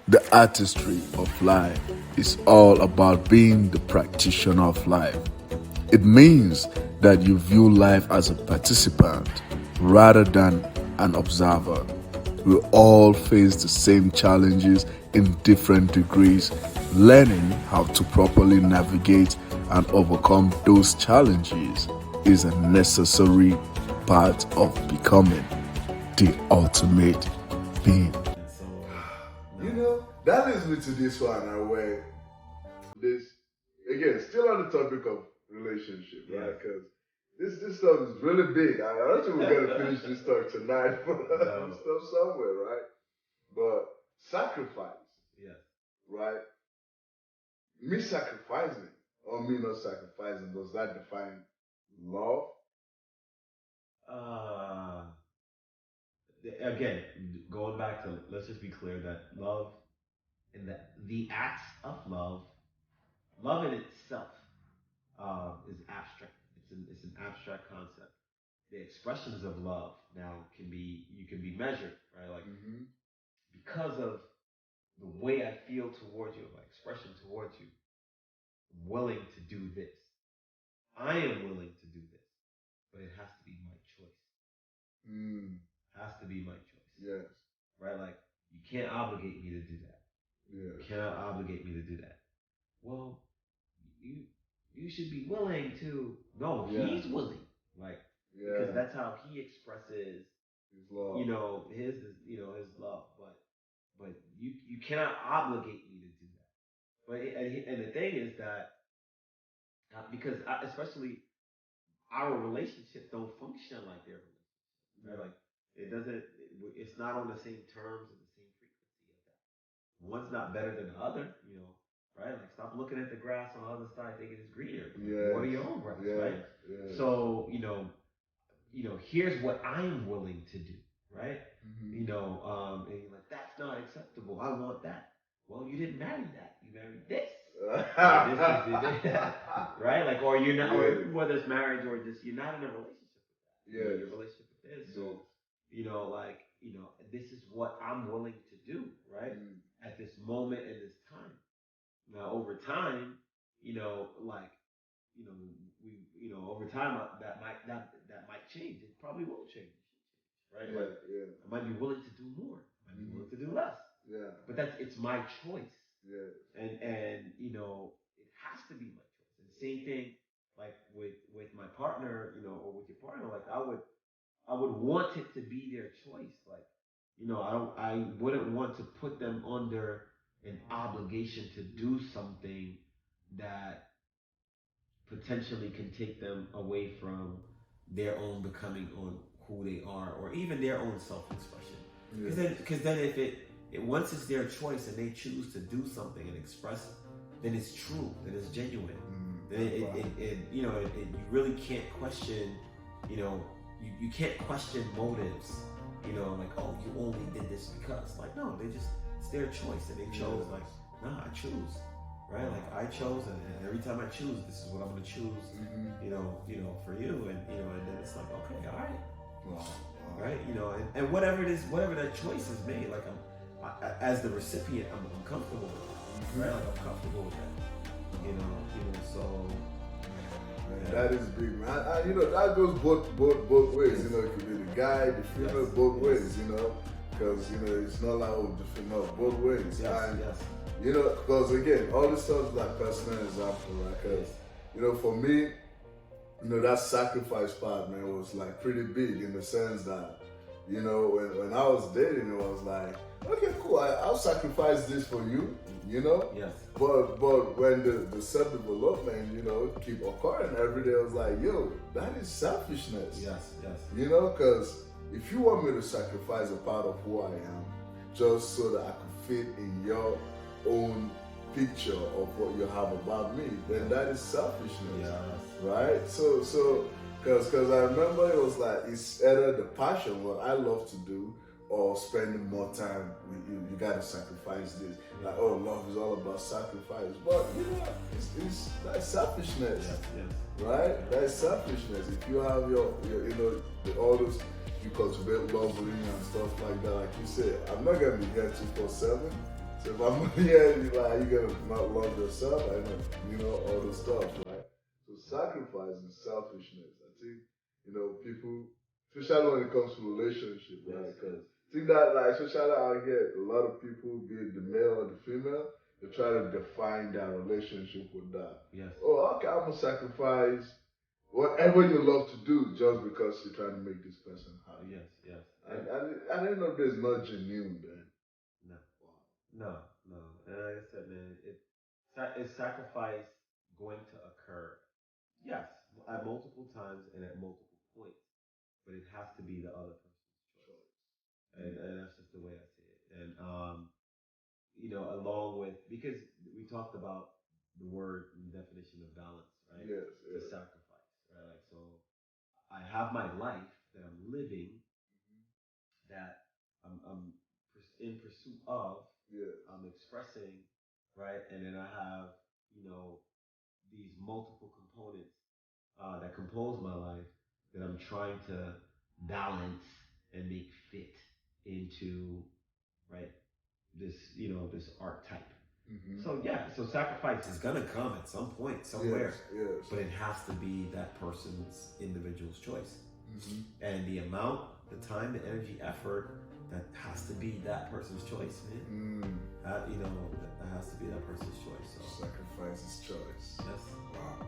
The artistry of life is all about being the practitioner of life. It means that you view life as a participant rather than an observer. We all face the same challenges in different degrees. Learning how to properly navigate and overcome those challenges is a necessary part of becoming the ultimate being. That leads me to this one, where this again, still on the topic of relationship, right? Because this stuff is really big. I don't think we're gonna finish this talk tonight, but stuff somewhere, right? But sacrifice, right? Me sacrificing or me not sacrificing, does that define love? Uh, Again, going back to, let's just be clear that love and the acts of love in itself is abstract. It's an abstract concept. The expressions of love now you can be measured, right? Like Mm-hmm. because of the way I feel towards you, my expression towards you, I'm willing to do this. I am willing to do this, but it has to be my choice. Mm. Has to be my choice. Yes. Right? Like you can't obligate me to do that. Yes. You cannot obligate me to do that. Well, you you should be willing to. No, he's willing. Like because that's how he expresses his love. His love. But you cannot obligate me to do that. And the thing is that because especially our relationships don't function like their relationship, right? Like it doesn't. It's not on the same terms and the same frequency of that. One's not better than the other, right? Like stop looking at the grass on the other side thinking it's greener. Water your own grass, right? Yes. So here's what I'm willing to do, right? Mm-hmm. And you're like, that's not acceptable. I want that. Well, you didn't marry that. You married this. Right? Like, or you're not, or whether it's marriage or just you're not in a relationship with that. Yeah. Your relationship with this. So, this is what I'm willing to do, right? At this moment in this time. Now, over time, like, you know, over time that might change. It probably will change, right? Yeah, Like, I might be willing to do more. I might be willing to do less. Yeah. But it's my choice. Yeah. And it has to be my choice. And same thing, like with my partner, or with your partner, like I would want it to be their choice. Like, I wouldn't want to put them under an obligation to do something that potentially can take them away from their own becoming on who they are, or even their own self-expression. Because then if once it's their choice and they choose to do something and express, then it's true, then it's genuine. Then you really can't question, you can't question motives. Like, oh, you only did this because, like, no, it's their choice and they chose. Like, nah, I choose. Right, like I chose, and every time I choose, this is what I'm gonna choose. For you, and then it's like, okay, all right, right, and whatever it is, whatever that choice is made, like as the recipient, I'm comfortable with it, right? Like I'm comfortable with that, so. That is big, man. That goes both ways. It could be the guy, the female, both ways. Because it's not like the female, both ways. Yes. Because again, all this stuff is like personal example, right? Because, for me, that sacrifice part, man, was like pretty big in the sense that, when I was dating, it was like, okay, cool, I'll sacrifice this for you, Yes. But when the self-development, keep occurring every day, I was like, yo, that is selfishness. Yes. Because if you want me to sacrifice a part of who I am just so that I could fit in your own picture of what you have about me, then that is selfishness, right? So because I remember it was like, it's either the passion, what I love to do, or spending more time with you. You gotta sacrifice this. Like, oh, love is all about sacrifice, but that's selfishness, right? That's selfishness. If you have your all those, you cultivate love within you and stuff like that. Like you said, I'm not gonna be here 24/7. So if I'm here, you gonna not love yourself, and all the stuff, right? So sacrifice and selfishness. I think people, especially when it comes to relationship, right? Because I think that especially out here, a lot of people, be it the male or the female, they try to define their relationship with that. Yes. Oh, okay, I'm gonna sacrifice whatever you love to do just because you're trying to make this person happy. Yes, yes. And at the end of the day, it's not genuine, man. No. No, no. And like I said, man, it's sacrifice going to occur. Yes, at multiple times and at multiple points, but it has to be the other person's choice, and that's just the way I see it. And along with, because we talked about the word and the definition of balance, right? Yes, To yes. sacrifice, right? Like so, I have my life that I'm living, that I'm in pursuit of, Yes. I'm expressing, right? And then I have, these multiple components that compose my life that I'm trying to balance and make fit into, right, this archetype. So yeah, so sacrifice is gonna come at some point, somewhere. Yes, yes. But it has to be that person's individual's choice. And the amount, the time, the energy, effort, that has to be that person's choice, man. That has to be that person's choice. So sacrifice is choice. yes. Wow.